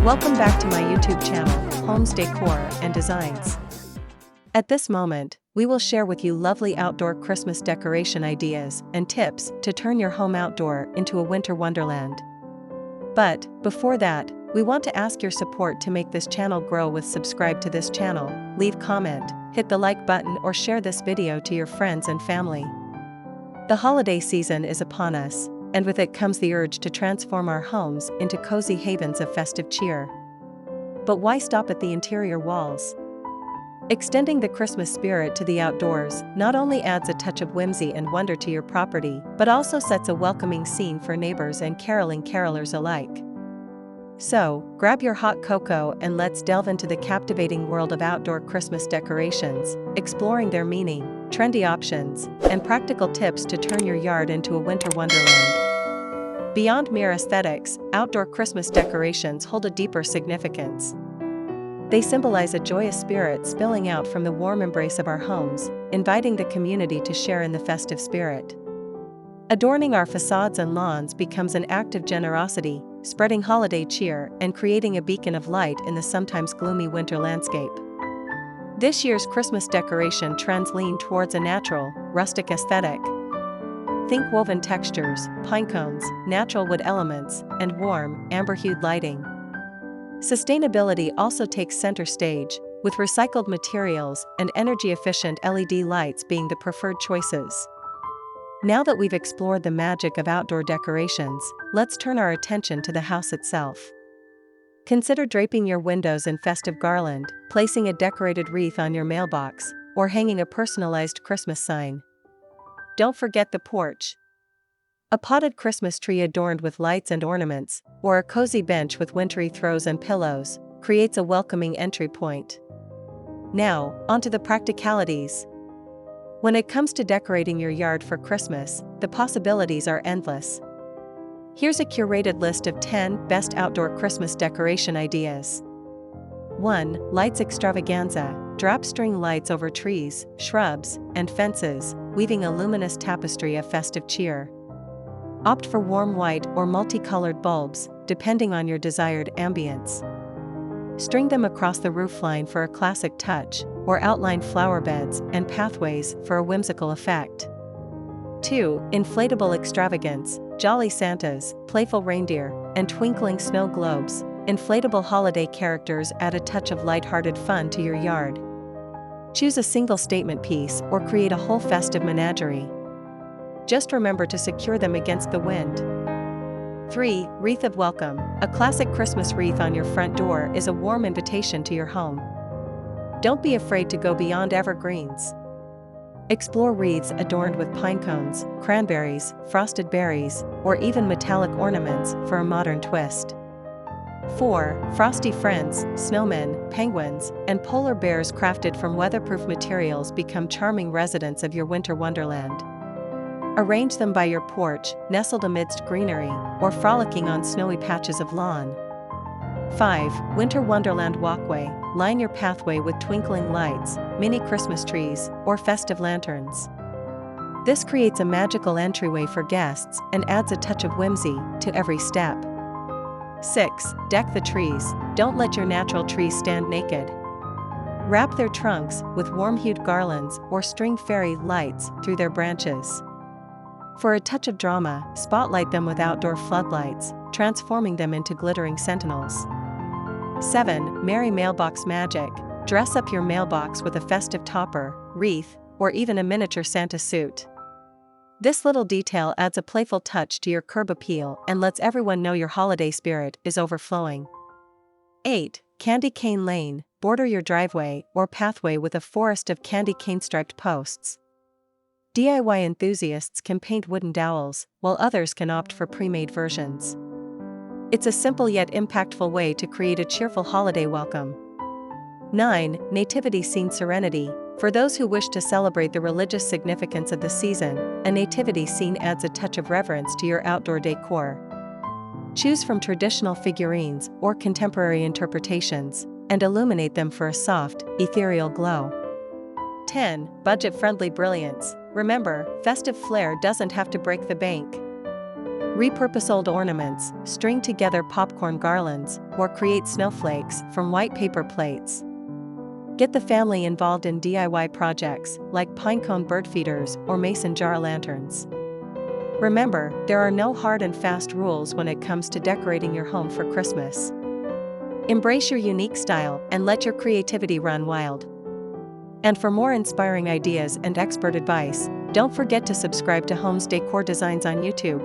Welcome back to my YouTube channel, Homes Decor and Designs. At this moment, we will share with you lovely outdoor Christmas decoration ideas and tips to turn your home outdoor into a winter wonderland. But, before that, we want to ask your support to make this channel grow with subscribe to this channel, leave comment, hit the like button or share this video to your friends and family. The holiday season is upon us, and with it comes the urge to transform our homes into cozy havens of festive cheer. But why stop at the interior walls? Extending the Christmas spirit to the outdoors not only adds a touch of whimsy and wonder to your property, but also sets a welcoming scene for neighbors and caroling carolers alike. So, grab your hot cocoa and let's delve into the captivating world of outdoor Christmas decorations, exploring their meaning, trendy options, and practical tips to turn your yard into a winter wonderland. Beyond mere aesthetics, outdoor Christmas decorations hold a deeper significance. They symbolize a joyous spirit spilling out from the warm embrace of our homes, inviting the community to share in the festive spirit. Adorning our facades and lawns becomes an act of generosity, spreading holiday cheer and creating a beacon of light in the sometimes gloomy winter landscape. This year's Christmas decoration trends lean towards a natural, rustic aesthetic. Think woven textures, pine cones, natural wood elements, and warm, amber-hued lighting. Sustainability also takes center stage, with recycled materials and energy-efficient LED lights being the preferred choices. Now that we've explored the magic of outdoor decorations, let's turn our attention to the house itself. Consider draping your windows in festive garland, placing a decorated wreath on your mailbox, or hanging a personalized Christmas sign. Don't forget the porch. A potted Christmas tree adorned with lights and ornaments, or a cozy bench with wintry throws and pillows, creates a welcoming entry point. Now, onto the practicalities. When it comes to decorating your yard for Christmas, the possibilities are endless. Here's a curated list of 10 best outdoor Christmas decoration ideas. 1. Lights extravaganza. Drap string lights over trees, shrubs, and fences, weaving a luminous tapestry of festive cheer. Opt for warm white or multicolored bulbs, depending on your desired ambience. String them across the roofline for a classic touch, or outline flower beds and pathways for a whimsical effect. 2. Inflatable extravagance. Jolly Santas, playful reindeer, and twinkling snow globes. Inflatable holiday characters add a touch of light-hearted fun to your yard. Choose a single statement piece or create a whole festive menagerie. Just remember to secure them against the wind. 3. Wreath of welcome. A classic Christmas wreath on your front door is a warm invitation to your home. Don't be afraid to go beyond evergreens. Explore wreaths adorned with pine cones, cranberries, frosted berries, or even metallic ornaments for a modern twist. 4. Frosty friends. Snowmen, penguins, and polar bears crafted from weatherproof materials become charming residents of your winter wonderland. Arrange them by your porch, nestled amidst greenery, or frolicking on snowy patches of lawn. 5. Winter Wonderland walkway. Line your pathway with twinkling lights, mini Christmas trees, or festive lanterns. This creates a magical entryway for guests and adds a touch of whimsy to every step. 6. Deck the trees. Don't let your natural trees stand naked. Wrap their trunks with warm-hued garlands or string fairy lights through their branches. For a touch of drama, spotlight them with outdoor floodlights, transforming them into glittering sentinels. 7. Merry mailbox magic. Dress up your mailbox with a festive topper, wreath, or even a miniature Santa suit. This little detail adds a playful touch to your curb appeal and lets everyone know your holiday spirit is overflowing. 8. Candy cane lane. Border your driveway or pathway with a forest of candy cane-striped posts. DIY enthusiasts can paint wooden dowels, while others can opt for pre-made versions. It's a simple yet impactful way to create a cheerful holiday welcome. 9. Nativity scene serenity. For those who wish to celebrate the religious significance of the season, a nativity scene adds a touch of reverence to your outdoor decor. Choose from traditional figurines or contemporary interpretations, and illuminate them for a soft, ethereal glow. 10. Budget-friendly brilliance. Remember, festive flair doesn't have to break the bank. Repurpose old ornaments, string together popcorn garlands, or create snowflakes from white paper plates. Get the family involved in DIY projects like pinecone bird feeders or mason jar lanterns. Remember, there are no hard and fast rules when it comes to decorating your home for Christmas. Embrace your unique style and let your creativity run wild. And for more inspiring ideas and expert advice, don't forget to subscribe to Homes Decor Designs on YouTube.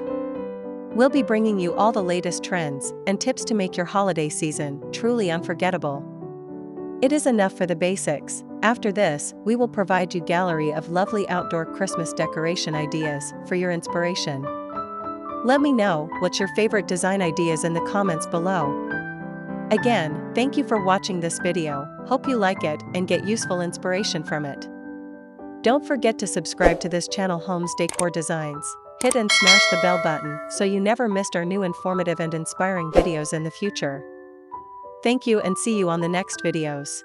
We'll be bringing you all the latest trends and tips to make your holiday season truly unforgettable. It is enough for the basics. After this, we will provide you a gallery of lovely outdoor Christmas decoration ideas for your inspiration. Let me know what's your favorite design ideas in the comments below. Again, thank you for watching this video. Hope you like it and get useful inspiration from it. Don't forget to subscribe to this channel, Homes Decor Designs. Hit and smash the bell button so you never missed our new informative and inspiring videos in the future. Thank you and see you on the next videos.